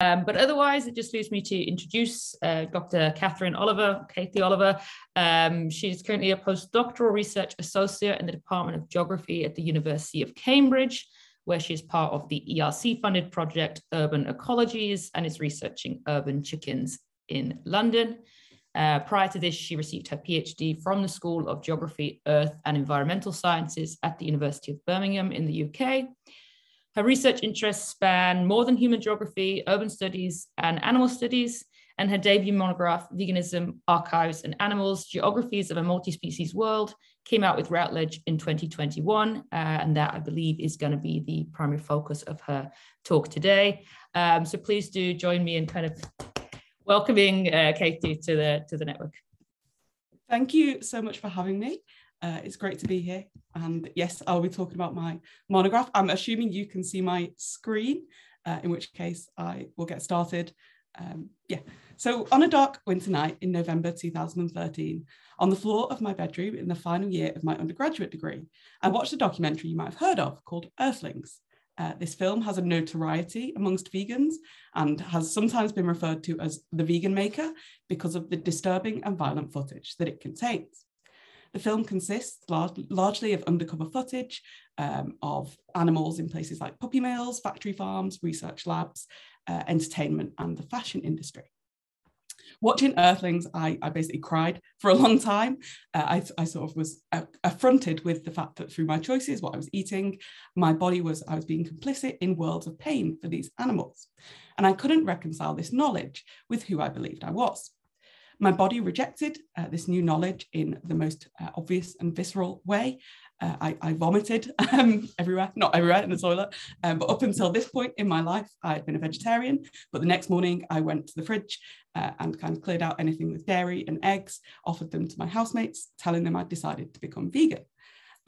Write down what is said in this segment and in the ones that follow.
But otherwise, it just leaves me to introduce Dr. Katie Oliver. She's currently a postdoctoral research associate in the Department of Geography at the University of Cambridge, where she is part of the ERC-funded project Urban Ecologies and is researching urban chickens in London. Prior to this, she received her PhD from the School of Geography, Earth and Environmental Sciences at the University of Birmingham in the UK. Her research interests span more than human geography, urban studies, and animal studies, and her debut monograph, Veganism, Archives and Animals, Geographies of a Multispecies World, came out with Routledge in 2021, and that, I believe, is going to be the primary focus of her talk today. So please do join me in kind of welcoming Katie to the network. Thank you so much for having me. It's great to be here. And yes, I'll be talking about my monograph. I'm assuming you can see my screen, in which case I will get started. So on a dark winter night in November 2013, on the floor of my bedroom in the final year of my undergraduate degree, I watched a documentary you might have heard of called Earthlings. This film has a notoriety amongst vegans and has sometimes been referred to as the vegan maker because of the disturbing and violent footage that it contains. The film consists largely of undercover footage of animals in places like puppy mills, factory farms, research labs, entertainment, and the fashion industry. Watching Earthlings, I basically cried for a long time. I sort of was affronted with the fact that through my choices, what I was eating, I was being complicit in worlds of pain for these animals. And I couldn't reconcile this knowledge with who I believed I was. My body rejected this new knowledge in the most obvious and visceral way. I vomited everywhere, not everywhere in the toilet, but up until this point in my life, I had been a vegetarian, but the next morning I went to the fridge and kind of cleared out anything with dairy and eggs, offered them to my housemates, telling them I'd decided to become vegan.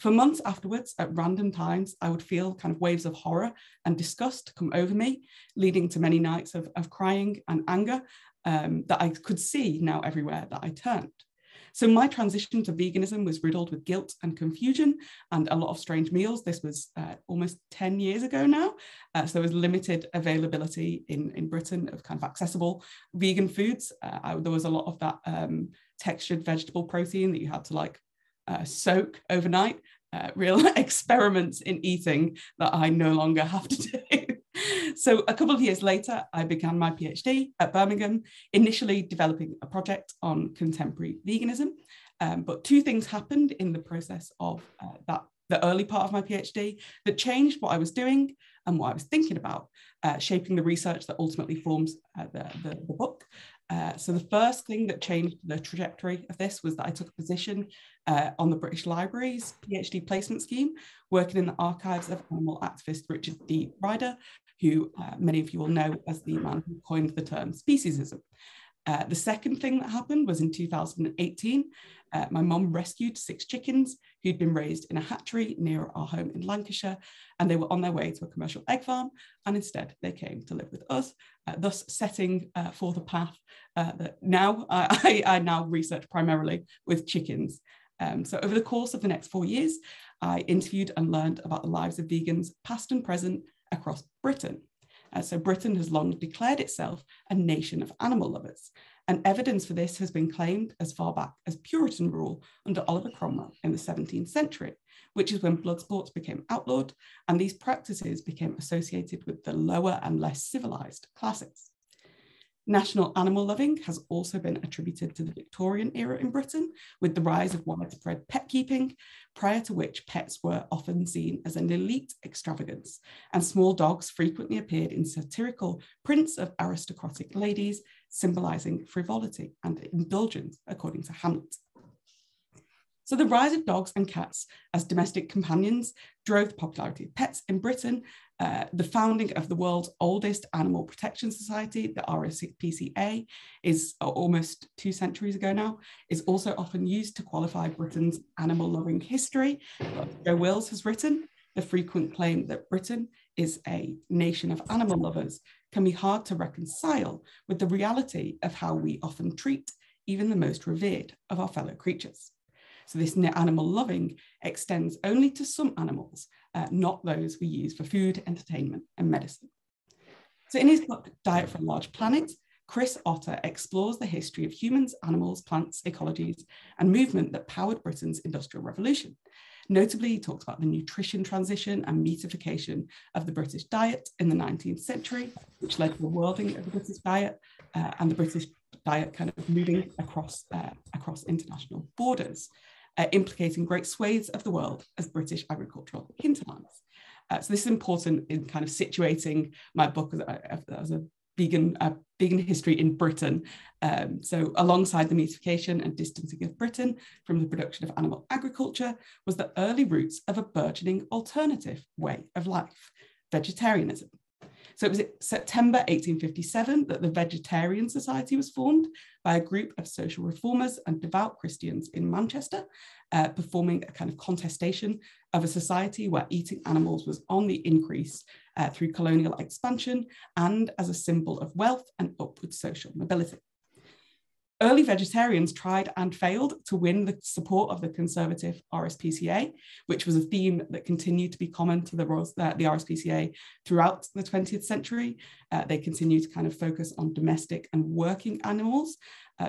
For months afterwards, at random times, I would feel kind of waves of horror and disgust come over me, leading to many nights of crying and anger that I could see now everywhere that I turned. So my transition to veganism was riddled with guilt and confusion and a lot of strange meals. This was almost 10 years ago now. So there was limited availability in Britain of kind of accessible vegan foods. There was a lot of that textured vegetable protein that you had to like soak overnight. Real experiments in eating that I no longer have to do. So a couple of years later, I began my PhD at Birmingham, initially developing a project on contemporary veganism. But two things happened in the process of the early part of my PhD that changed what I was doing and what I was thinking about, shaping the research that ultimately forms the book. So the first thing that changed the trajectory of this was that I took a position on the British Library's PhD placement scheme, working in the archives of animal activist Richard D. Ryder, who many of you will know as the man who coined the term speciesism. The second thing that happened was in 2018, my mum rescued 6 chickens who'd been raised in a hatchery near our home in Lancashire, and they were on their way to a commercial egg farm, and instead they came to live with us, thus setting forth a path that now I now research primarily with chickens. So over the course of the next 4 years, I interviewed and learned about the lives of vegans past and present across Britain. So Britain has long declared itself a nation of animal lovers, and evidence for this has been claimed as far back as Puritan rule under Oliver Cromwell in the 17th century, which is when blood sports became outlawed, and these practices became associated with the lower and less civilized classes. National animal loving has also been attributed to the Victorian era in Britain, with the rise of widespread pet keeping, prior to which pets were often seen as an elite extravagance, and small dogs frequently appeared in satirical prints of aristocratic ladies, symbolizing frivolity and indulgence, according to Hamlet. So the rise of dogs and cats as domestic companions drove the popularity of pets in Britain. The founding of the world's oldest animal protection society, the RSPCA, is almost 2 centuries ago now, is also often used to qualify Britain's animal loving history. But Joe Wills has written, the frequent claim that Britain is a nation of animal lovers can be hard to reconcile with the reality of how we often treat even the most revered of our fellow creatures. So this animal loving extends only to some animals, not those we use for food, entertainment, and medicine. So in his book, Diet for a Large Planet, Chris Otter explores the history of humans, animals, plants, ecologies, and movement that powered Britain's Industrial Revolution. Notably, he talks about the nutrition transition and meatification of the British diet in the 19th century, which led to the worlding of the British diet and the British diet kind of moving across international borders, implicating great swathes of the world as British agricultural hinterlands. So this is important in kind of situating my book as a vegan history in Britain. So alongside the meatification and distancing of Britain from the production of animal agriculture was the early roots of a burgeoning alternative way of life, vegetarianism. So it was September 1857 that the Vegetarian Society was formed by a group of social reformers and devout Christians in Manchester, performing a kind of contestation of a society where eating animals was on the increase through colonial expansion and as a symbol of wealth and upward social mobility. Early vegetarians tried and failed to win the support of the conservative RSPCA, which was a theme that continued to be common to the RSPCA throughout the 20th century. They continued to kind of focus on domestic and working animals.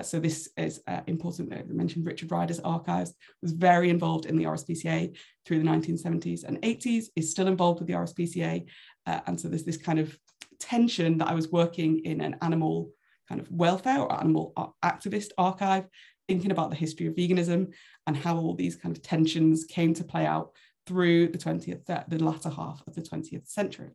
So this is important. I mentioned Richard Ryder's archives, was very involved in the RSPCA through the 1970s and 80s, is still involved with the RSPCA. And so there's this kind of tension that I was working in an animal kind of welfare or animal activist archive, thinking about the history of veganism and how all these kind of tensions came to play out through the latter half of the 20th century.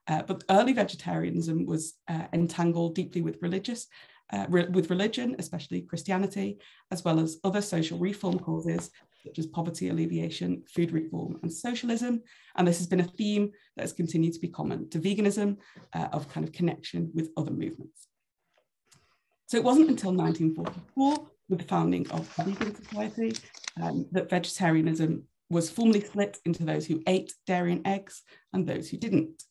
But early vegetarianism was entangled deeply with religion, especially Christianity, as well as other social reform causes such as poverty alleviation, food reform, and socialism. And this has been a theme that has continued to be common to veganism, of kind of connection with other movements. So it wasn't until 1944, with the founding of the Vegan Society, that vegetarianism was formally split into those who ate dairy and eggs and those who didn't.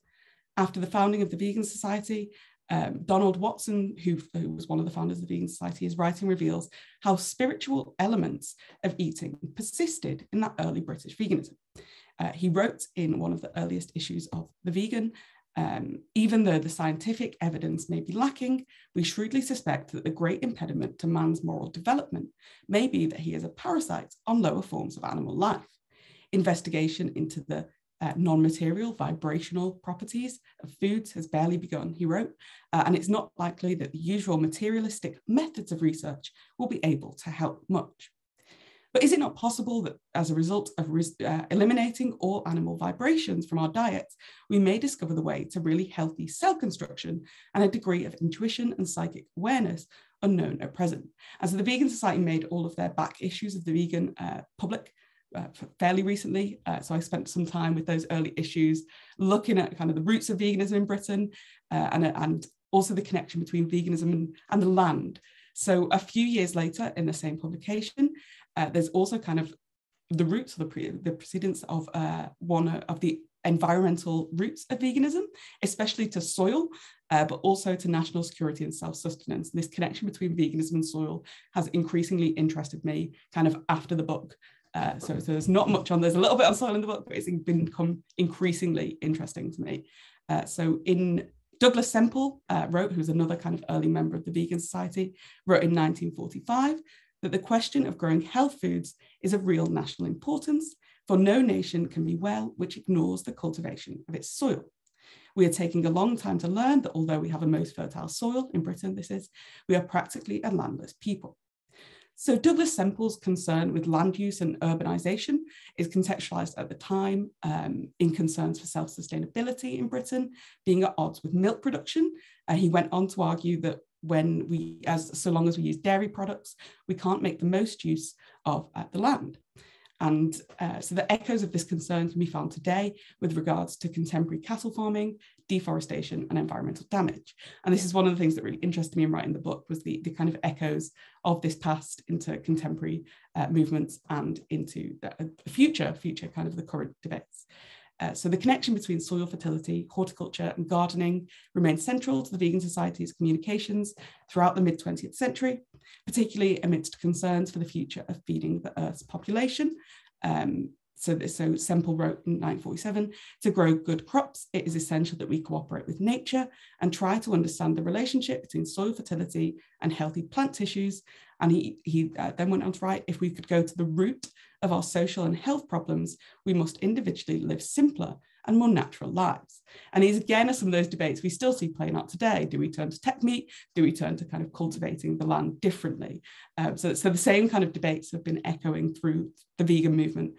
After the founding of the Vegan Society, Donald Watson, who was one of the founders of the Vegan Society, his writing reveals how spiritual elements of eating persisted in that early British veganism. He wrote in one of the earliest issues of The Vegan, even though the scientific evidence may be lacking, we shrewdly suspect that the great impediment to man's moral development may be that he is a parasite on lower forms of animal life. Investigation into the non-material vibrational properties of foods has barely begun, he wrote, and it's not likely that the usual materialistic methods of research will be able to help much. But is it not possible that as a result of eliminating all animal vibrations from our diets, we may discover the way to really healthy cell construction and a degree of intuition and psychic awareness unknown at present? As the Vegan Society made all of their back issues of the vegan public fairly recently, so I spent some time with those early issues, looking at kind of the roots of veganism in Britain and also the connection between veganism and the land. So a few years later in the same publication, there's also kind of the roots of the precedents of one of the environmental roots of veganism, especially to soil, but also to national security and self-sustenance. This connection between veganism and soil has increasingly interested me kind of after the book. So there's not much on, there's a little bit on soil in the book, but it's become increasingly interesting to me. So Douglas Semple wrote, who's another kind of early member of the Vegan Society, wrote in 1945 that the question of growing health foods is of real national importance, for no nation can be well which ignores the cultivation of its soil. We are taking a long time to learn that although we have a most fertile soil, in Britain we are practically a landless people. So Douglas Semple's concern with land use and urbanisation is contextualised at the time in concerns for self-sustainability in Britain, being at odds with milk production. He went on to argue that so long as we use dairy products, we can't make the most use of the land. And so the echoes of this concern can be found today with regards to contemporary cattle farming, deforestation, and environmental damage. And this is one of the things that really interested me in writing the book, was the kind of echoes of this past into contemporary movements and into the future kind of the current debates. So the connection between soil fertility, horticulture, and gardening remained central to the Vegan Society's communications throughout the mid-20th century, particularly amidst concerns for the future of feeding the Earth's population. So Semple wrote in 1947, to grow good crops, it is essential that we cooperate with nature and try to understand the relationship between soil fertility and healthy plant tissues. And he then went on to write, if we could go to the root of our social and health problems, we must individually live simpler and more natural lives. And these again are some of those debates we still see playing out today. Do we turn to tech meat? Do we turn to kind of cultivating the land differently? So the same kind of debates have been echoing through the vegan movement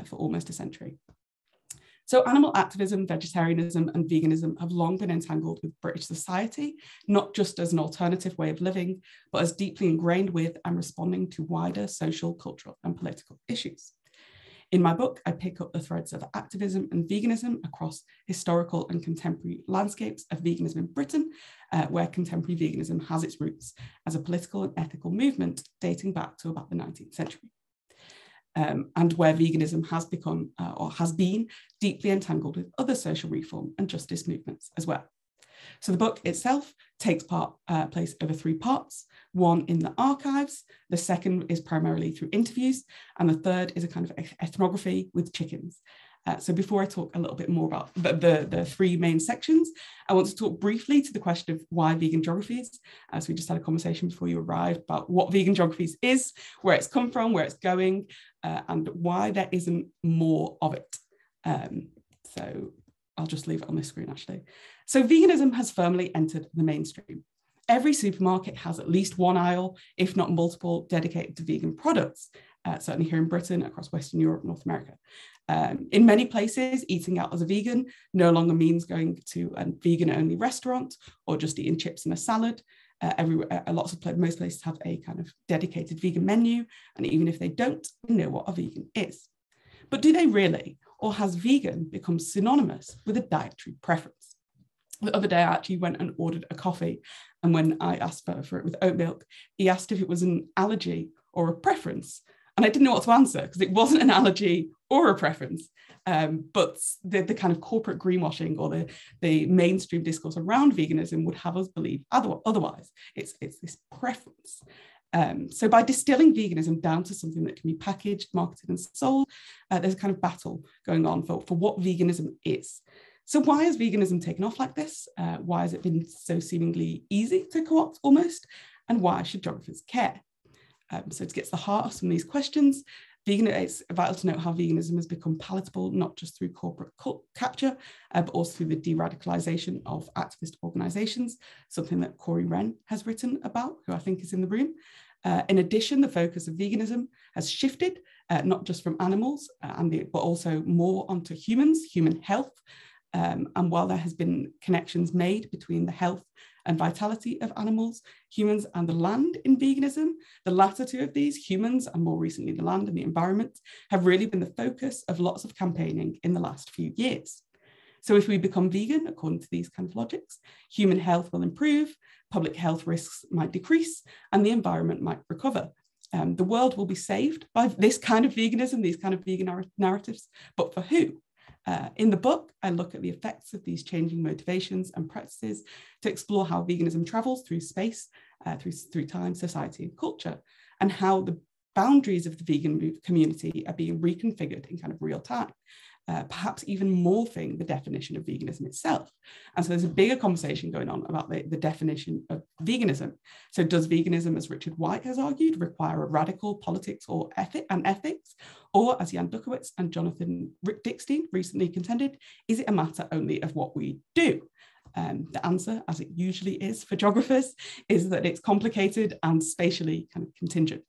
for almost a century. So animal activism, vegetarianism and veganism have long been entangled with British society, not just as an alternative way of living, but as deeply ingrained with and responding to wider social, cultural and political issues. In my book, I pick up the threads of activism and veganism across historical and contemporary landscapes of veganism in Britain, where contemporary veganism has its roots as a political and ethical movement dating back to about the 19th century. And where veganism has become or has been deeply entangled with other social reform and justice movements as well. So the book itself takes place over 3 parts, one in the archives, the second is primarily through interviews, and the third is a kind of ethnography with chickens. So before I talk a little bit more about the 3 main sections, I want to talk briefly to the question of why vegan geographies, as we just had a conversation before you arrived about what vegan geographies is, where it's come from, where it's going, and why there isn't more of it. So I'll just leave it on this screen actually. So veganism has firmly entered the mainstream. Every supermarket has at least one aisle, if not multiple, dedicated to vegan products, certainly here in Britain, across Western Europe, North America. In many places, eating out as a vegan no longer means going to a vegan-only restaurant or just eating chips and a salad. Most places have a kind of dedicated vegan menu, and even if they don't, they know what a vegan is. But do they really? Or has vegan become synonymous with a dietary preference? The other day, I actually went and ordered a coffee, and when I asked for it with oat milk, he asked if it was an allergy or a preference. And I didn't know what to answer because it wasn't an allergy or a preference. But the kind of corporate greenwashing or the mainstream discourse around veganism would have us believe otherwise. It's this preference. So by distilling veganism down to something that can be packaged, marketed and sold, there's a kind of battle going on for what veganism is. So why has veganism taken off like this? Why has it been so seemingly easy to co-opt almost? And why should geographers care? So to get to the heart of some of these questions, it's vital to note how veganism has become palatable, not just through corporate capture, but also through the de-radicalization of activist organizations, something that Corey Wren has written about, who I think is in the room. In addition, the focus of veganism has shifted, not just from animals, but also more onto humans, human health. And while there has been connections made between the health and vitality of animals, humans and the land in veganism, the latter 2 of these, humans and more recently the land and the environment, have really been the focus of lots of campaigning in the last few years. So if we become vegan, according to these kind of logics, human health will improve, public health risks might decrease, and the environment might recover. The world will be saved by this kind of veganism, these kind of vegan narratives, but for who? In the book, I look at the effects of these changing motivations and practices to explore how veganism travels through space, through time, society, and culture, and how the boundaries of the vegan community are being reconfigured in kind of real time, perhaps even morphing the definition of veganism itself. And so there's a bigger conversation going on about the definition of veganism. So does veganism, as Richard White has argued, require a radical politics or ethics? Or as Jan Dukowitz and Jonathan Dickstein recently contended, is it a matter only of what we do? The answer, as it usually is for geographers, is that it's complicated and spatially kind of contingent.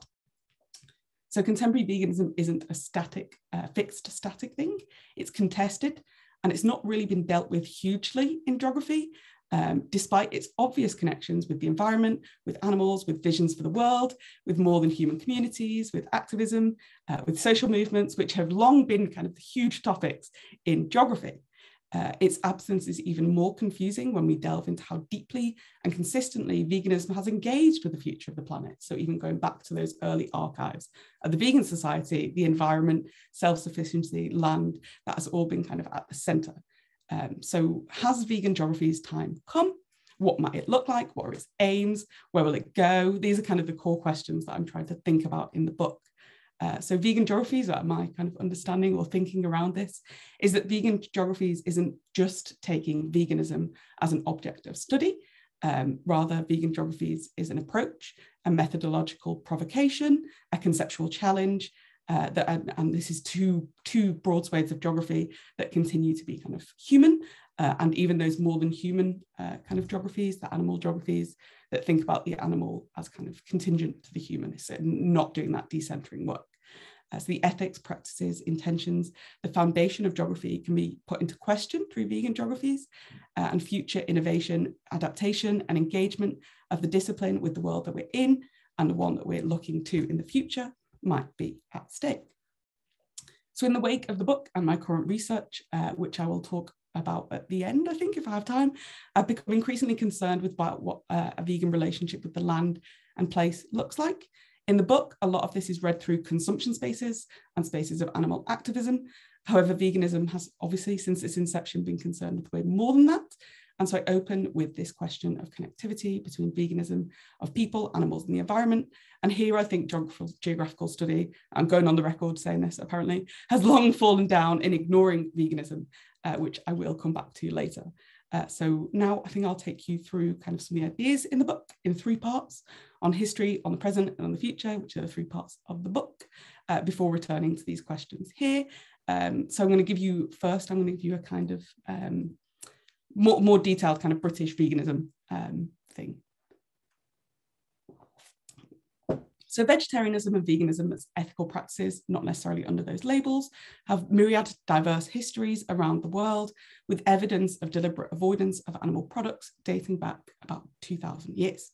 So contemporary veganism isn't a fixed static thing. It's contested, and it's not really been dealt with hugely in geography, despite its obvious connections with the environment, with animals, with visions for the world, with more than human communities, with activism, with social movements, which have long been kind of the huge topics in geography. Its absence is even more confusing when we delve into how deeply and consistently veganism has engaged with the future of the planet. So even going back to those early archives of the Vegan Society, the environment, self-sufficiency, land, that has all been kind of at the center. So has vegan geography's time come? What might it look like? What are its aims? Where will it go? These are kind of the core questions that I'm trying to think about in the book. So vegan geographies, my kind of understanding or thinking around this, is that vegan geographies isn't just taking veganism as an object of study. Rather, vegan geographies is an approach, a methodological provocation, a conceptual challenge, and this is two broad swathes of geography that continue to be kind of human, and even those more than human kind of geographies, the animal geographies that think about the animal as kind of contingent to the human, so not doing that decentering work. So the ethics, practices, intentions, the foundation of geography can be put into question through vegan geographies, and future innovation, adaptation, and engagement of the discipline with the world that we're in and the one that we're looking to in the future might be at stake. So in the wake of the book and my current research, which I will talk about at the end, I think, if I have time, I've become increasingly concerned with what a vegan relationship with the land and place looks like. In the book, a lot of this is read through consumption spaces and spaces of animal activism. However, veganism has obviously, since its inception, been concerned with way more than that. And so I open with this question of connectivity between veganism of people, animals, and the environment. And here I think geographical study, I'm going on the record saying this apparently, has long fallen down in ignoring veganism, which I will come back to later. So now I think I'll take you through kind of some of the ideas in the book in 3 parts: on history, on the present, and on the future, which are the 3 parts of the book, before returning to these questions here. So I'm going to give you a kind of more detailed kind of British veganism thing. So vegetarianism and veganism as ethical practices, not necessarily under those labels, have myriad diverse histories around the world with evidence of deliberate avoidance of animal products dating back about 2,000 years.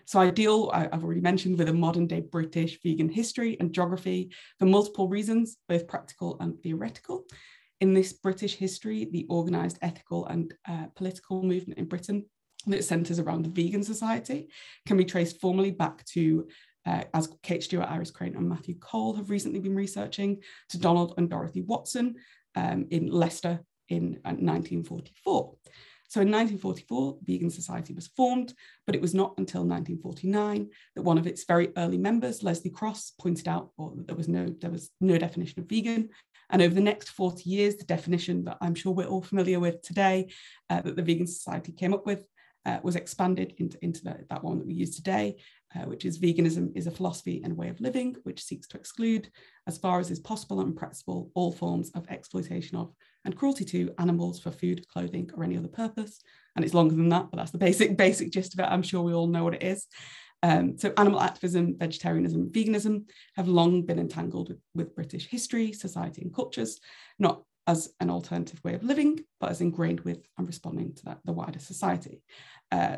So I deal, I've already mentioned, with a modern day British vegan history and geography for multiple reasons, both practical and theoretical. In this British history, the organised ethical and political movement in Britain that centres around the vegan society can be traced formally back to, as Kate Stewart, Iris Crane and Matthew Cole have recently been researching, to Donald and Dorothy Watson in Leicester in 1944. So in 1944, Vegan Society was formed, but it was not until 1949 that one of its very early members, Leslie Cross, pointed out that there was no definition of vegan. And over the next 40 years, the definition that I'm sure we're all familiar with today, that the Vegan Society came up with, was expanded into that one that we use today, which is veganism is a philosophy and way of living, which seeks to exclude, as far as is possible and practicable, all forms of exploitation of and cruelty to animals for food, clothing, or any other purpose. And it's longer than that, but that's the basic gist of it. I'm sure we all know what it is. So animal activism, vegetarianism, veganism have long been entangled with British history, society, and cultures, not as an alternative way of living, but as ingrained with and responding to the wider society.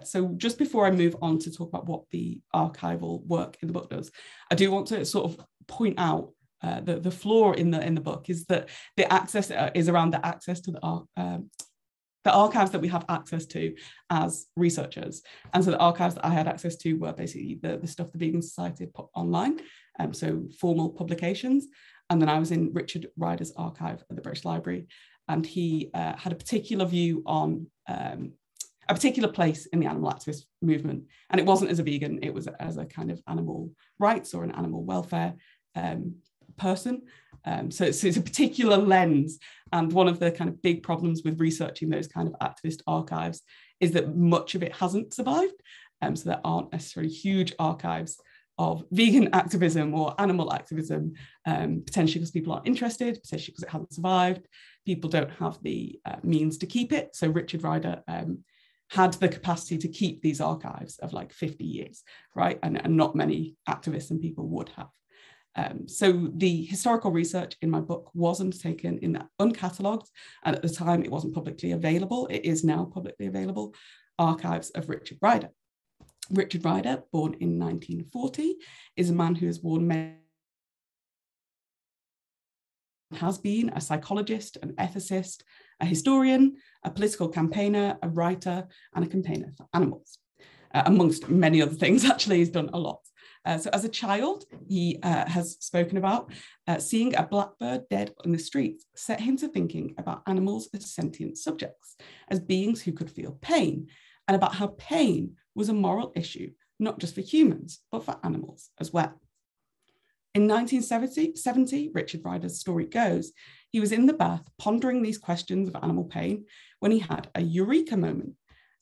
So just before I move on to talk about what the archival work in the book does, I do want to sort of point out the flaw in the book is that the access is around the access to the archives that we have access to as researchers. And so the archives that I had access to were basically the stuff the Vegan Society put online, so formal publications. And then I was in Richard Ryder's archive at the British Library, and he had a particular view on a particular place in the animal activist movement. And it wasn't as a vegan, it was as a kind of animal rights or an animal welfare person. So it's a particular lens. And one of the kind of big problems with researching those kind of activist archives is that much of it hasn't survived. So there aren't necessarily huge archives of vegan activism or animal activism, potentially because people aren't interested, potentially because it hasn't survived. People don't have the means to keep it. So Richard Ryder had the capacity to keep these archives of like 50 years, right? And not many activists and people would have. So the historical research in my book was undertaken in the uncatalogued, and at the time it wasn't publicly available. It is now publicly available, archives of Richard Ryder. Richard Ryder, born in 1940, is a man who has worn many, has been a psychologist, an ethicist, a historian, a political campaigner, a writer, and a campaigner for animals. Amongst many other things, actually, he's done a lot. So as a child, he has spoken about seeing a blackbird dead on the street set him to thinking about animals as sentient subjects, as beings who could feel pain, and about how pain was a moral issue, not just for humans, but for animals as well. In 1970, Richard Ryder's story goes, he was in the bath pondering these questions of animal pain when he had a eureka moment.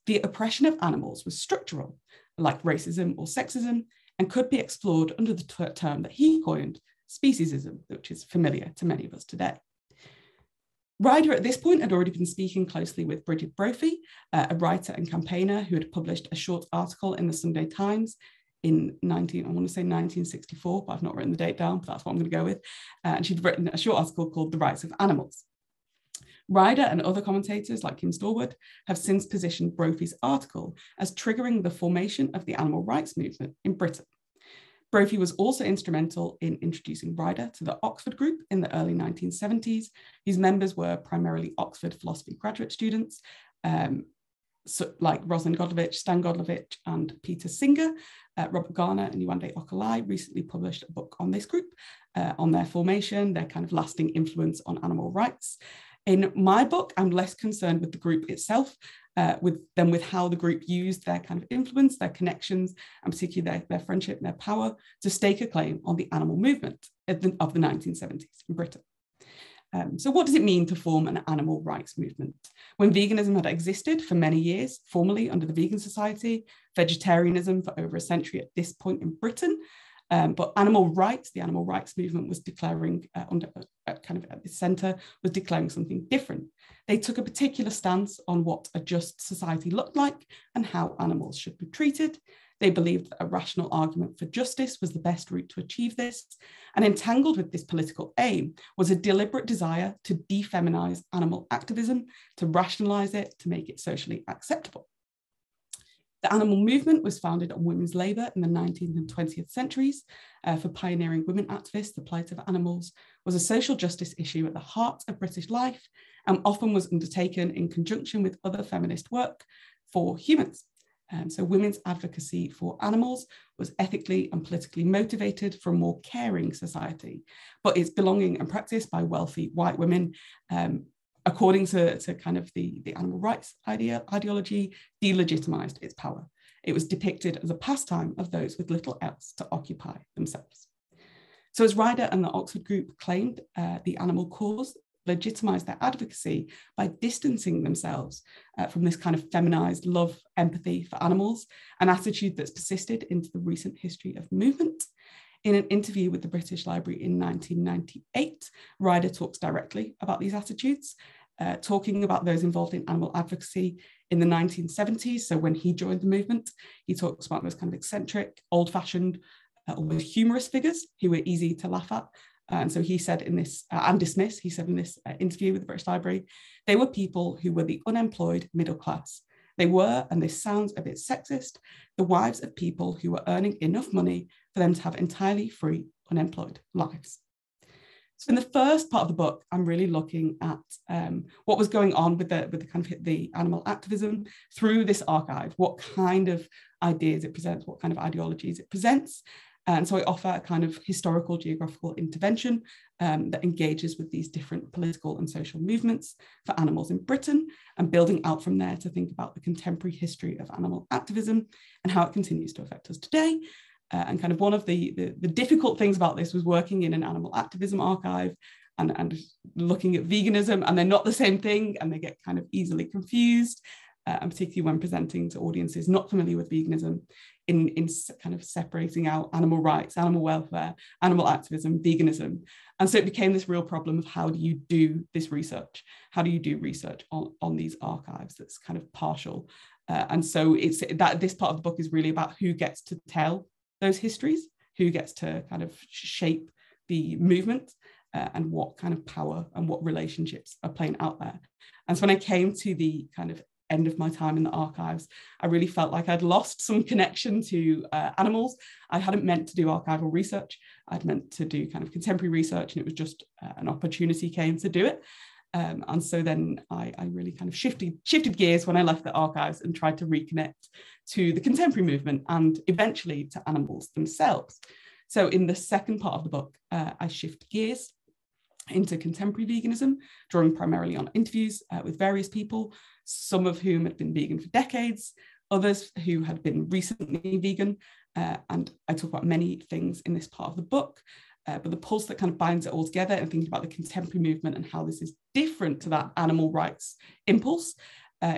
The oppression of animals was structural, like racism or sexism, and could be explored under the term that he coined, speciesism, which is familiar to many of us today. Ryder at this point had already been speaking closely with Bridget Brophy, a writer and campaigner who had published a short article in the Sunday Times in 1964, but I've not written the date down, but that's what I'm going to go with. And she'd written a short article called The Rights of Animals. Ryder and other commentators like Kim Stallwood have since positioned Brophy's article as triggering the formation of the animal rights movement in Britain. Brophy was also instrumental in introducing Ryder to the Oxford group in the early 1970s, whose members were primarily Oxford philosophy graduate students, like Rosalind Godlovich, Stan Godlovich, and Peter Singer. Robert Garner and Yewande Okalai recently published a book on this group, on their formation, their kind of lasting influence on animal rights. In my book, I'm less concerned with the group itself, than with how the group used their kind of influence, their connections, and particularly their friendship and their power to stake a claim on the animal movement of the 1970s in Britain. So what does it mean to form an animal rights movement? When veganism had existed for many years, formally under the Vegan Society, vegetarianism for over a century at this point in Britain, but animal rights, the animal rights movement was declaring, kind of at the centre, was declaring something different. They took a particular stance on what a just society looked like and how animals should be treated. They believed that a rational argument for justice was the best route to achieve this. And entangled with this political aim was a deliberate desire to defeminize animal activism, to rationalize it, to make it socially acceptable. The animal movement was founded on women's labour in the 19th and 20th centuries. For pioneering women activists, the plight of animals was a social justice issue at the heart of British life and often was undertaken in conjunction with other feminist work for humans. So women's advocacy for animals was ethically and politically motivated for a more caring society, but its belonging and practice by wealthy white women, according to kind of the animal rights ideology, delegitimized its power. It was depicted as a pastime of those with little else to occupy themselves. So as Ryder and the Oxford group claimed, the animal cause legitimized their advocacy by distancing themselves from this kind of feminized love, empathy for animals, an attitude that's persisted into the recent history of movement. In an interview with the British Library in 1998, Ryder talks directly about these attitudes, talking about those involved in animal advocacy in the 1970s. So when he joined the movement, he talks about those kind of eccentric, old-fashioned, almost humorous figures who were easy to laugh at. And so he said in this, and dismiss, he said in this interview with the British Library, they were people who were the unemployed middle class. They were, and this sounds a bit sexist, the wives of people who were earning enough money for them to have entirely free, unemployed lives. So in the first part of the book, I'm really looking at what was going on with the kind of the animal activism through this archive, what kind of ideas it presents, what kind of ideologies it presents. And so I offer a kind of historical geographical intervention that engages with these different political and social movements for animals in Britain, and building out from there to think about the contemporary history of animal activism and how it continues to affect us today. And kind of one of the difficult things about this was working in an animal activism archive and looking at veganism, and they're not the same thing, and they get kind of easily confused, and particularly when presenting to audiences not familiar with veganism, in kind of separating out animal rights, animal welfare, animal activism, veganism. And so it became this real problem of how do you do this research? How do you do research on these archives that's kind of partial? And so it's that this part of the book is really about who gets to tell those histories, who gets to kind of shape the movement, and what kind of power and what relationships are playing out there. And so when I came to the kind of end of my time in the archives, I really felt like I'd lost some connection to animals. I hadn't meant to do archival research. I'd meant to do kind of contemporary research, and it was just an opportunity came to do it. And so then I really kind of shifted gears when I left the archives and tried to reconnect to the contemporary movement and eventually to animals themselves. So in the second part of the book, I shift gears into contemporary veganism, drawing primarily on interviews with various people, some of whom had been vegan for decades, others who had been recently vegan. And I talk about many things in this part of the book. But the pulse that kind of binds it all together, and thinking about the contemporary movement and how this is different to that animal rights impulse,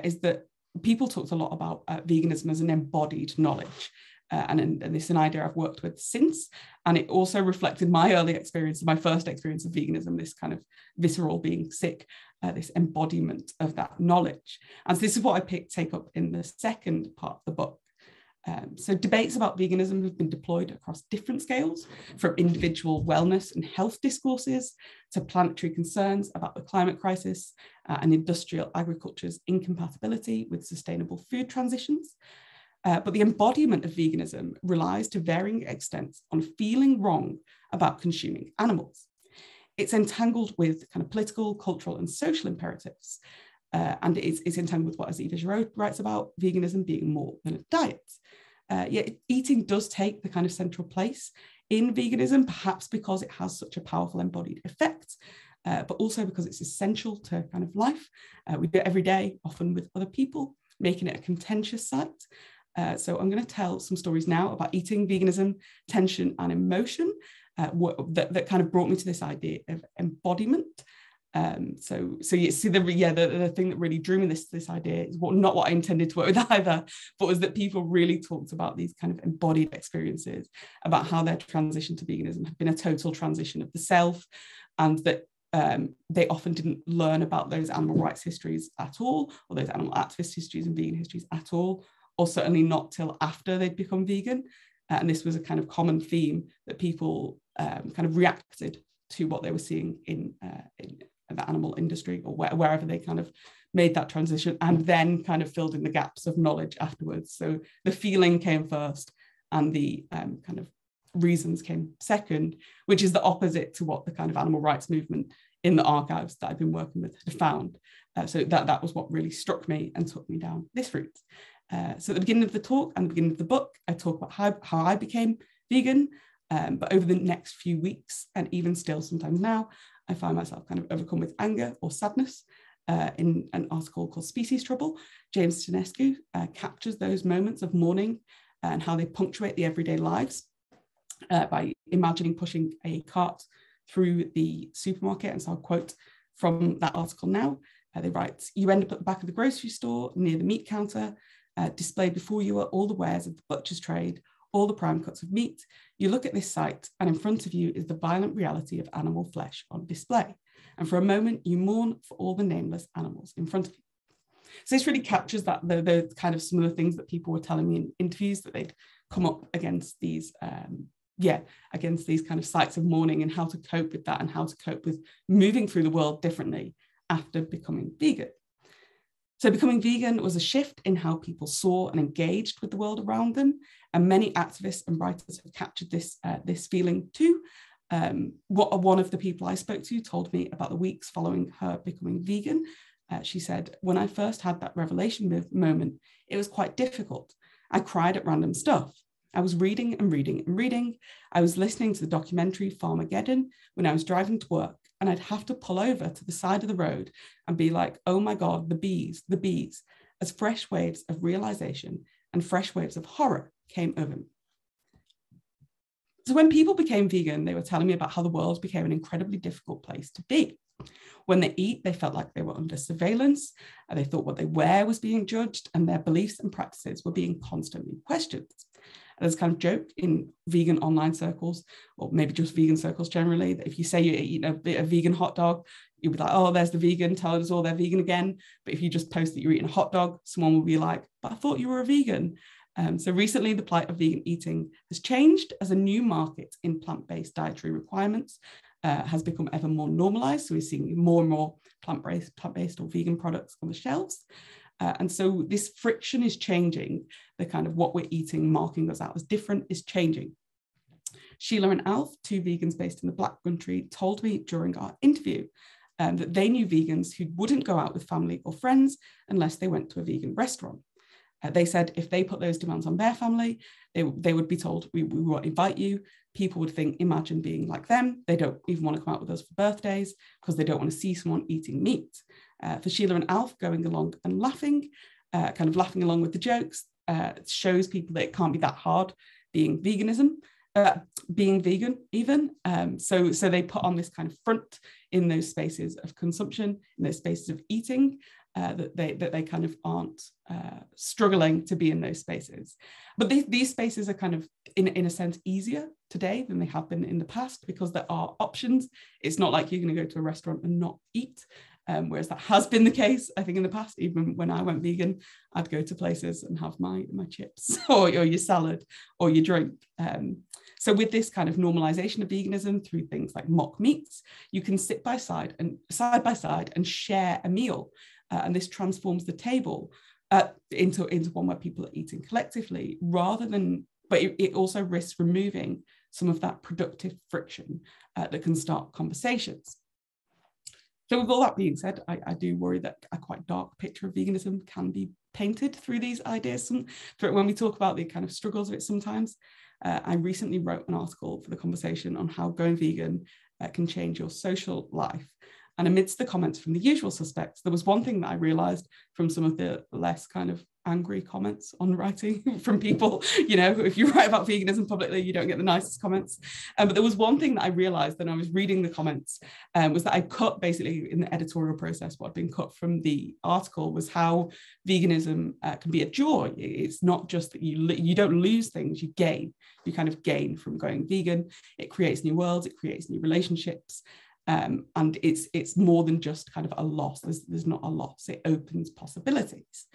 is that people talked a lot about veganism as an embodied knowledge. And this is an idea I've worked with since. And it also reflected my early experience, my first experience of veganism, this kind of visceral being sick, this embodiment of that knowledge. And so this is what I take up in the second part of the book. So debates about veganism have been deployed across different scales, from individual wellness and health discourses to planetary concerns about the climate crisis and industrial agriculture's incompatibility with sustainable food transitions. But the embodiment of veganism relies to varying extents on feeling wrong about consuming animals. It's entangled with kind of political, cultural, and social imperatives. And it's entangled with what Aziva Giraud writes about, veganism being more than a diet. Yet eating does take the kind of central place in veganism, perhaps because it has such a powerful embodied effect, but also because it's essential to kind of life. We do it every day, often with other people, making it a contentious site. So I'm going to tell some stories now about eating, veganism, tension, and emotion that kind of brought me to this idea of embodiment. So you see the thing that really drew me this idea is not what I intended to work with either, but was that people really talked about these kind of embodied experiences, about how their transition to veganism had been a total transition of the self, and that they often didn't learn about those animal rights histories at all, or those animal activist histories and vegan histories at all, or certainly not till after they'd become vegan. And this was a kind of common theme that people kind of reacted to what they were seeing in the animal industry, or wherever they kind of made that transition, and then kind of filled in the gaps of knowledge afterwards. So the feeling came first and the kind of reasons came second, which is the opposite to what the kind of animal rights movement in the archives that I've been working with had found. So that was what really struck me and took me down this route. So at the beginning of the talk and the beginning of the book, I talk about how I became vegan, but over the next few weeks, and even still sometimes now, I find myself kind of overcome with anger or sadness. In an article called Species Trouble, James Stanescu captures those moments of mourning and how they punctuate the everyday lives by imagining pushing a cart through the supermarket. And so I'll quote from that article now. They write, "You end up at the back of the grocery store near the meat counter. Displayed before you are all the wares of the butcher's trade, all the prime cuts of meat. You look at this sight, and in front of you is the violent reality of animal flesh on display. And for a moment, you mourn for all the nameless animals in front of you." So this really captures that the kind of some of the things that people were telling me in interviews, that they'd come up against these against these kind of sites of mourning, and how to cope with that, and how to cope with moving through the world differently after becoming vegan. So becoming vegan was a shift in how people saw and engaged with the world around them. And many activists and writers have captured this feeling too. One of the people I spoke to told me about the weeks following her becoming vegan. She said, "When I first had that revelation moment, it was quite difficult. I cried at random stuff. I was reading and reading and reading. I was listening to the documentary Farmageddon when I was driving to work, and I'd have to pull over to the side of the road and be like, oh my God, the bees, as fresh waves of realization and fresh waves of horror came over me." So when people became vegan, they were telling me about how the world became an incredibly difficult place to be. When they eat, they felt like they were under surveillance, and they thought what they wear was being judged, and their beliefs and practices were being constantly questioned. There's kind of joke in vegan online circles, or maybe just vegan circles generally, that if you say you're eating a vegan hot dog, you'll be like, oh, there's the vegan telling us all they're vegan again. But if you just post that you're eating a hot dog, someone will be like, but I thought you were a vegan. So recently, the plight of vegan eating has changed as a new market in plant-based dietary requirements has become ever more normalized. So we're seeing more and more plant-based or vegan products on the shelves. And so this friction is changing. The kind of what we're eating, marking us out as different, is changing. Sheila and Alf, two vegans based in the Black Country, told me during our interview that they knew vegans who wouldn't go out with family or friends unless they went to a vegan restaurant. They said if they put those demands on their family, they would be told, we won't invite you. People would think, imagine being like them. They don't even want to come out with us for birthdays because they don't want to see someone eating meat. For Sheila and Alf, going along and laughing, kind of laughing along with the jokes, shows people that it can't be that hard being veganism. being vegan even. So they put on this kind of front in those spaces of consumption, in those spaces of eating, that they kind of aren't struggling to be in those spaces. But these spaces are kind of, in a sense, easier today than they have been in the past, because there are options. It's not like you're going to go to a restaurant and not eat. Whereas that has been the case, I think, in the past. Even when I went vegan, I'd go to places and have my chips or your salad or your drink. So with this kind of normalization of veganism through things like mock meats, you can sit side by side and share a meal. And this transforms the table into one where people are eating collectively, but it also risks removing some of that productive friction that can start conversations. So with all that being said, I do worry that a quite dark picture of veganism can be painted through these ideas when we talk about the kind of struggles of it sometimes. I recently wrote an article for the conversation on how going vegan can change your social life. And amidst the comments from the usual suspects, there was one thing that I realized from some of the less kind of angry comments on writing from people. If you write about veganism publicly, you don't get the nicest comments. But there was one thing that I realized when I was reading the comments, was that I cut, basically in the editorial process, what had been cut from the article was how veganism can be a joy. It's not just that you don't lose things, you gain. You kind of gain from going vegan. It creates new worlds, it creates new relationships. And it's more than just kind of a loss. There's not a loss. It opens possibilities.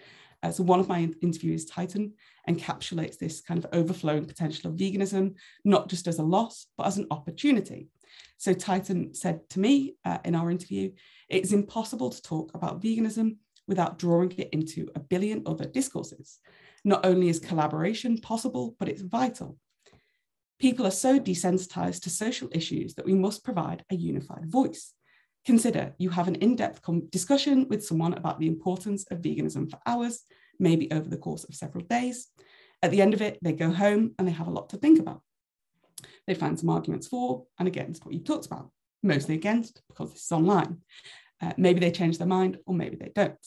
So one of my interviewees, Titan, encapsulates this kind of overflowing potential of veganism, not just as a loss, but as an opportunity. So Titan said to me in our interview, it's impossible to talk about veganism without drawing it into a billion other discourses. Not only is collaboration possible, but it's vital. People are so desensitized to social issues that we must provide a unified voice. Consider you have an in-depth discussion with someone about the importance of veganism for hours, maybe over the course of several days. At the end of it, they go home and they have a lot to think about. They find some arguments for and against what you talked about, mostly against because this is online. Maybe they change their mind or maybe they don't.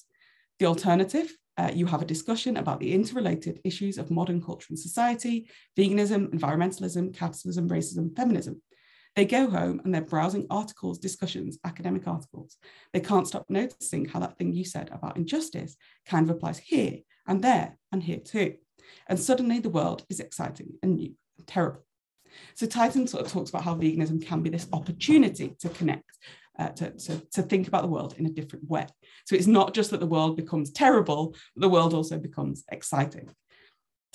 The alternative, you have a discussion about the interrelated issues of modern culture and society, veganism, environmentalism, capitalism, racism, feminism. They go home and they're browsing articles, discussions, academic articles. They can't stop noticing how that thing you said about injustice kind of applies here and there and here too. And suddenly the world is exciting and new and terrible. So Titan sort of talks about how veganism can be this opportunity to connect, to think about the world in a different way. So it's not just that the world becomes terrible, but the world also becomes exciting.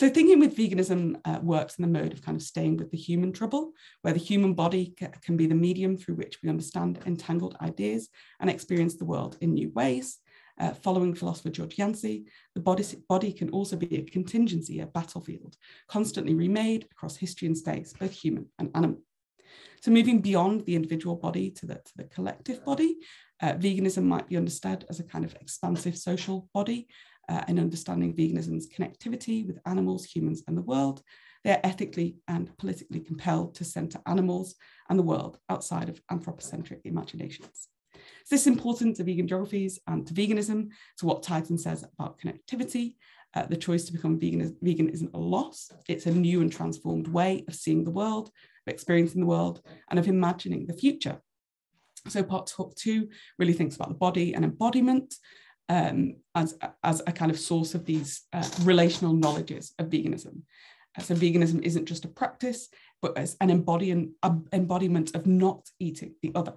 So thinking with veganism works in the mode of kind of staying with the human trouble, where the human body can be the medium through which we understand entangled ideas and experience the world in new ways. Following philosopher George Yancey, the body can also be a contingency, a battlefield, constantly remade across history and space, both human and animal. So moving beyond the individual body to the collective body, veganism might be understood as a kind of expansive social body. In understanding veganism's connectivity with animals, humans, and the world, they are ethically and politically compelled to center animals and the world outside of anthropocentric imaginations. So this is important to vegan geographies and to veganism, to what Titan says about connectivity. The choice to become vegan isn't a loss. It's a new and transformed way of seeing the world, of experiencing the world, and of imagining the future. So part 2 really thinks about the body and embodiment, as a kind of source of these relational knowledges of veganism. So veganism isn't just a practice, but as an embodiment of not eating the other.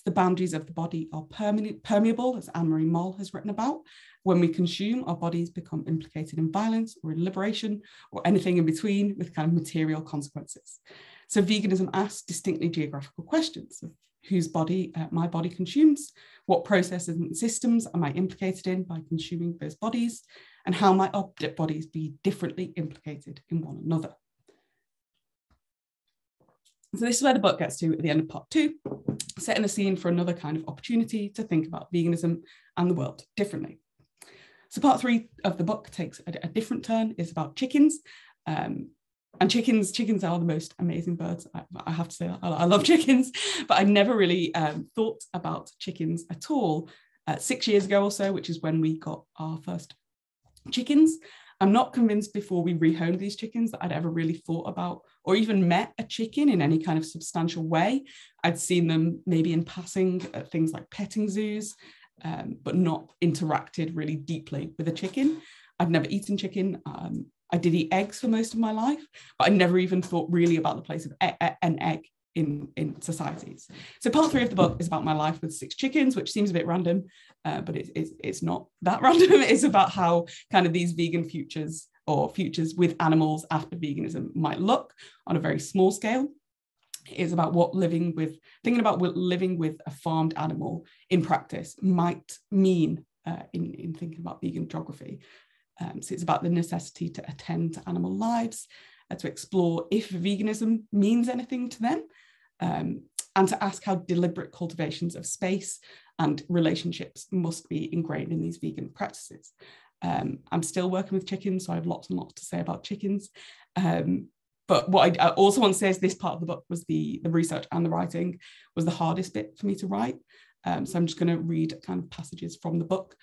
The boundaries of the body are permeable, as Anne-Marie Moll has written about. When we consume, our bodies become implicated in violence or in liberation or anything in between with kind of material consequences. So veganism asks distinctly geographical questions of whose body my body consumes, what processes and systems am I implicated in by consuming those bodies, and how might our bodies be differently implicated in one another. So this is where the book gets to at the end of part 2, setting the scene for another kind of opportunity to think about veganism and the world differently. So part 3 of the book takes a different turn. It's about chickens. And chickens are the most amazing birds. I have to say, I love chickens, but I never really thought about chickens at all 6 years ago or so, which is when we got our first chickens. I'm not convinced before we rehomed these chickens that I'd ever really thought about or even met a chicken in any kind of substantial way. I'd seen them maybe in passing at things like petting zoos, but not interacted really deeply with a chicken. I've never eaten chicken. I did eat eggs for most of my life, but I never even thought really about the place of an egg in societies. So part 3 of the book is about my life with 6 chickens, which seems a bit random, but it's not that random. It's about how kind of these vegan futures or futures with animals after veganism might look on a very small scale. It's about thinking about what living with a farmed animal in practice might mean in thinking about vegan geography. So it's about the necessity to attend to animal lives, to explore if veganism means anything to them, and to ask how deliberate cultivations of space and relationships must be ingrained in these vegan practices. I'm still working with chickens, so I have lots and lots to say about chickens. But what I also want to say is this part of the book was the research and the writing was the hardest bit for me to write. So I'm just going to read kind of passages from the book.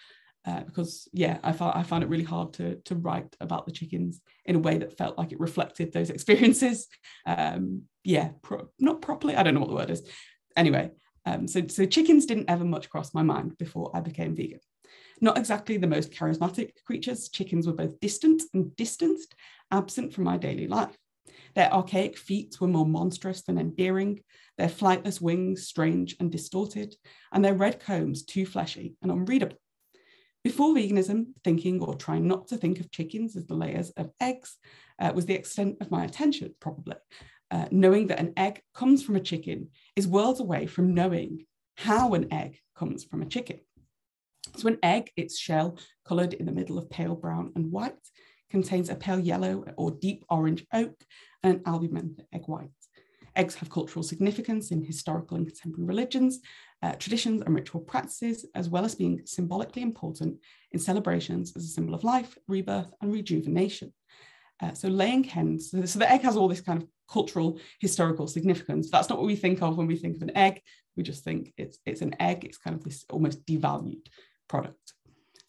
Because I found it really hard to write about the chickens in a way that felt like it reflected those experiences. Not properly. I don't know what the word is. Anyway, so chickens didn't ever much cross my mind before I became vegan. Not exactly the most charismatic creatures, chickens were both distant and distanced, absent from my daily life. Their archaic feet were more monstrous than endearing, their flightless wings strange and distorted, and their red combs too fleshy and unreadable. Before veganism, thinking or trying not to think of chickens as the layers of eggs was the extent of my attention, probably. Knowing that an egg comes from a chicken is worlds away from knowing how an egg comes from a chicken. So an egg, its shell, coloured in the middle of pale brown and white, contains a pale yellow or deep orange yolk and an albumin egg white. Eggs have cultural significance in historical and contemporary religions, traditions and ritual practices, as well as being symbolically important in celebrations as a symbol of life, rebirth, and rejuvenation. So laying hens, so the egg has all this kind of cultural, historical significance. That's not what we think of when we think of an egg. We just think it's an egg. It's kind of this almost devalued product.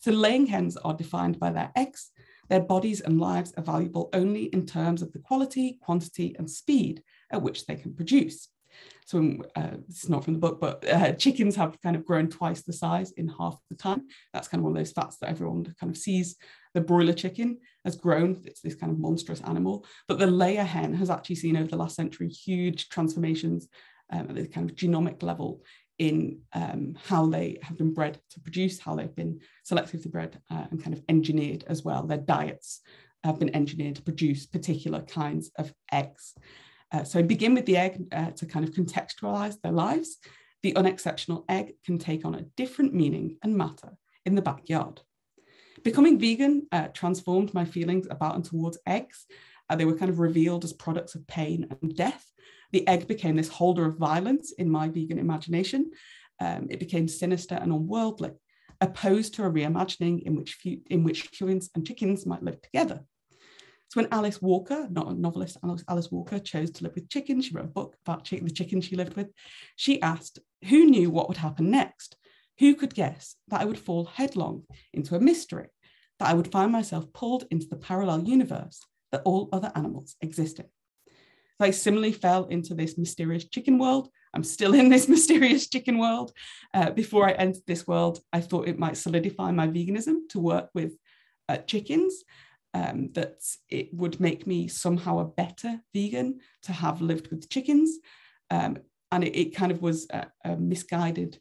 So laying hens are defined by their eggs. Their bodies and lives are valuable only in terms of the quality, quantity, and speed at which they can produce. So it's not from the book, but chickens have kind of grown twice the size in half the time. That's kind of one of those facts that everyone kind of sees. The broiler chicken has grown. It's this kind of monstrous animal, but the layer hen has actually seen over the last century huge transformations at the kind of genomic level in how they have been bred to produce, how they've been selectively bred and kind of engineered as well. Their diets have been engineered to produce particular kinds of eggs. So I begin with the egg to kind of contextualize their lives. The unexceptional egg can take on a different meaning and matter in the backyard. Becoming vegan transformed my feelings about and towards eggs. They were kind of revealed as products of pain and death. The egg became this holder of violence in my vegan imagination. It became sinister and unworldly, opposed to a reimagining in which humans and chickens might live together. So when Alice Walker, not a novelist, Alice Walker chose to live with chickens, she wrote a book about the chickens she lived with, she asked, who knew what would happen next? Who could guess that I would fall headlong into a mystery, that I would find myself pulled into the parallel universe that all other animals exist in? So I similarly fell into this mysterious chicken world. I'm still in this mysterious chicken world. Before I entered this world, I thought it might solidify my veganism to work with chickens, that it would make me somehow a better vegan to have lived with chickens. And it kind of was a misguided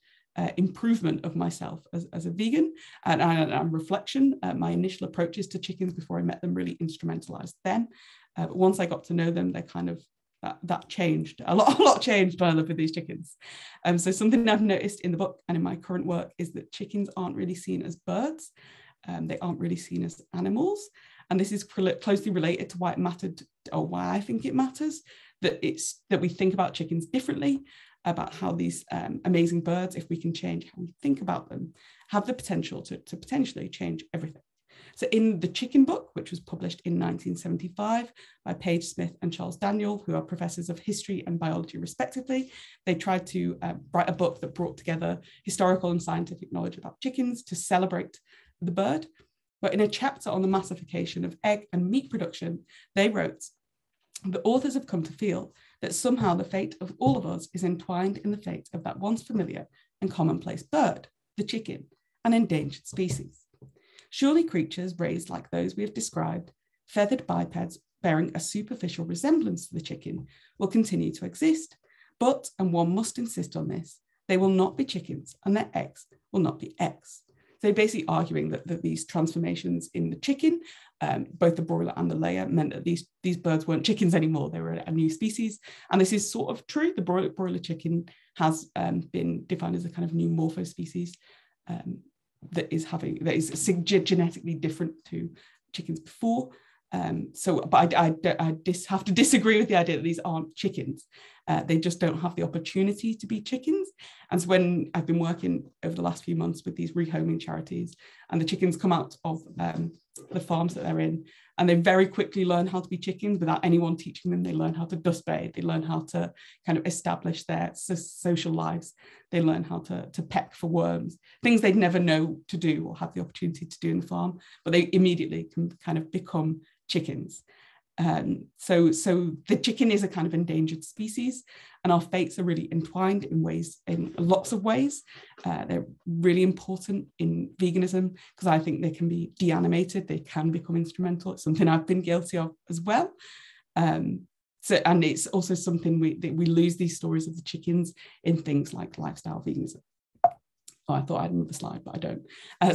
improvement of myself as a vegan. And reflection, my initial approaches to chickens before I met them really instrumentalized them. But once I got to know them, they kind of, that changed. A lot changed when I lived with these chickens. So something I've noticed in the book and in my current work is that chickens aren't really seen as birds. They aren't really seen as animals. And this is closely related to why it mattered, or why I think it matters, that we think about chickens differently, about how these amazing birds, if we can change how we think about them, have the potential to potentially change everything. So in the Chicken Book, which was published in 1975 by Paige Smith and Charles Daniel, who are professors of history and biology respectively, they tried to write a book that brought together historical and scientific knowledge about chickens to celebrate the bird. But in a chapter on the massification of egg and meat production, they wrote, the authors have come to feel that somehow the fate of all of us is entwined in the fate of that once familiar and commonplace bird, the chicken, an endangered species. Surely creatures raised like those we have described, feathered bipeds bearing a superficial resemblance to the chicken, will continue to exist. But, and one must insist on this, they will not be chickens and their eggs will not be eggs. So basically arguing that these transformations in the chicken, both the broiler and the layer, meant that these birds weren't chickens anymore, they were a new species. And this is sort of true. The broiler chicken has been defined as a kind of new morpho species that is genetically different to chickens before. But I have to disagree with the idea that these aren't chickens. They just don't have the opportunity to be chickens. And so when I've been working over the last few months with these rehoming charities, and the chickens come out of the farms that they're in, and they very quickly learn how to be chickens without anyone teaching them. They learn how to dust bathe. They learn how to kind of establish their social lives. They learn how to peck for worms, things they'd never know to do or have the opportunity to do in the farm, but they immediately can kind of become chickens. So the chicken is a kind of endangered species, and our fates are really entwined in lots of ways. They're really important in veganism because I think they can be deanimated, they can become instrumental. It's something I've been guilty of as well. And it's also something we lose these stories of the chickens in things like lifestyle veganism. Oh, I thought I had another slide, but I don't.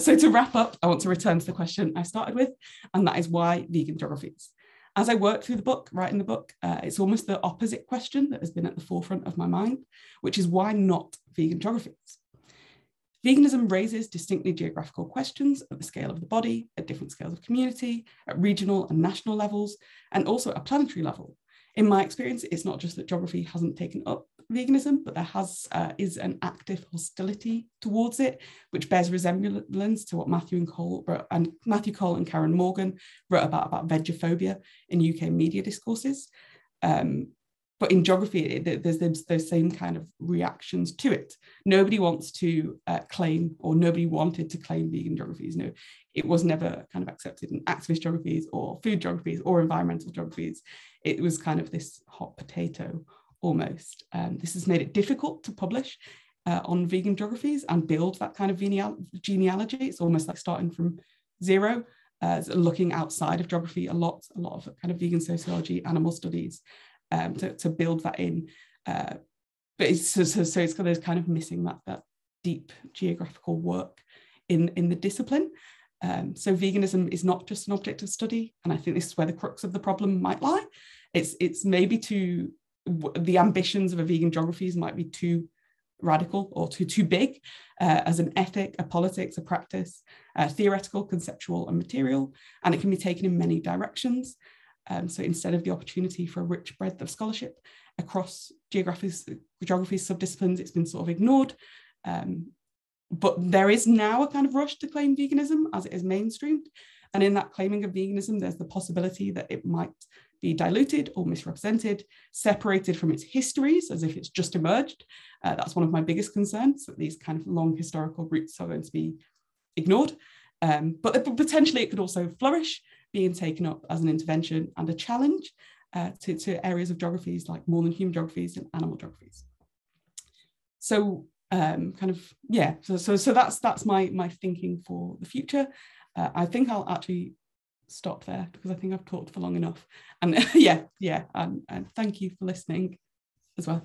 So to wrap up, I want to return to the question I started with, and that is why vegan geographies? As I work through the book, writing the book, it's almost the opposite question that has been at the forefront of my mind, which is why not vegan geographies? Veganism raises distinctly geographical questions at the scale of the body, at different scales of community, at regional and national levels, and also at a planetary level. In my experience, it's not just that geography hasn't taken up veganism, but there is an active hostility towards it, which bears resemblance to what Matthew Cole and Karen Morgan wrote about vegophobia in UK media discourses. But in geography, there's those same kind of reactions to it. Nobody wants to claim, or nobody wanted to claim vegan geographies. No, it was never kind of accepted in activist geographies or food geographies or environmental geographies. It was kind of this hot potato almost. This has made it difficult to publish on vegan geographies and build that kind of genealogy. It's almost like starting from zero, looking outside of geography a lot of kind of vegan sociology, animal studies, to build that in. But it's kind of missing that deep geographical work in the discipline. So veganism is not just an object of study, and I think this is where the crux of the problem might lie. It's maybe the ambitions of a vegan geographies might be too radical or too big as an ethic, a politics, a practice, theoretical, conceptual, and material, and it can be taken in many directions. So instead of the opportunity for a rich breadth of scholarship across geographies, subdisciplines, it's been sort of ignored. But there is now a kind of rush to claim veganism as it is mainstreamed. And in that claiming of veganism, there's the possibility that it might be diluted or misrepresented, separated from its histories as if it's just emerged. That's one of my biggest concerns, that these kind of long historical roots are going to be ignored. But potentially it could also flourish, being taken up as an intervention and a challenge to areas of geographies like more than human geographies and animal geographies. So so that's my thinking for the future. I think I'll actually stop there because I think I've talked for long enough. And and thank you for listening as well.